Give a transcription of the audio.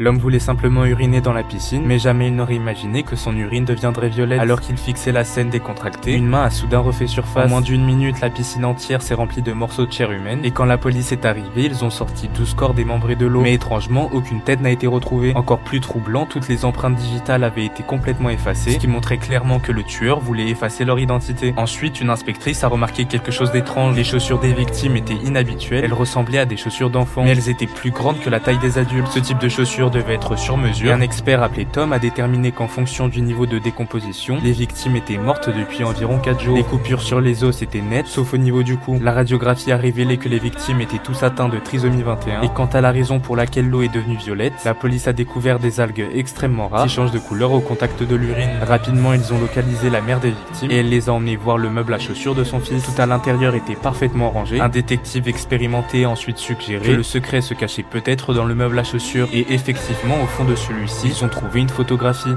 L'homme voulait simplement uriner dans la piscine, mais jamais il n'aurait imaginé que son urine deviendrait violette. Alors qu'il fixait la scène décontractée, une main a soudain refait surface. En moins d'une minute, la piscine entière s'est remplie de morceaux de chair humaine, et quand la police est arrivée, ils ont sorti 12 corps démembrés de l'eau. Mais étrangement, aucune tête n'a été retrouvée. Encore plus troublant, toutes les empreintes digitales avaient été complètement effacées, ce qui montrait clairement que le tueur voulait effacer leur identité. Ensuite, une inspectrice a remarqué quelque chose d'étrange. Les chaussures des victimes étaient inhabituelles, elles ressemblaient à des chaussures d'enfants, mais elles étaient plus grandes que la taille des adultes. Ce type de chaussures devait être sur mesure, et un expert appelé Tom a déterminé qu'en fonction du niveau de décomposition, les victimes étaient mortes depuis environ 4 jours. Les coupures sur les os étaient nettes, sauf au niveau du cou. La radiographie a révélé que les victimes étaient tous atteints de trisomie 21, et quant à la raison pour laquelle l'eau est devenue violette, la police a découvert des algues extrêmement rares qui changent de couleur au contact de l'urine. Rapidement, ils ont localisé la mère des victimes, et elle les a emmenés voir le meuble à chaussures de son fils. Tout à l'intérieur était parfaitement rangé. Un détective expérimenté a ensuite suggéré que le secret se cachait peut-être dans le meuble à chaussures, et effectivement, au fond de celui-ci, ils ont trouvé une photographie.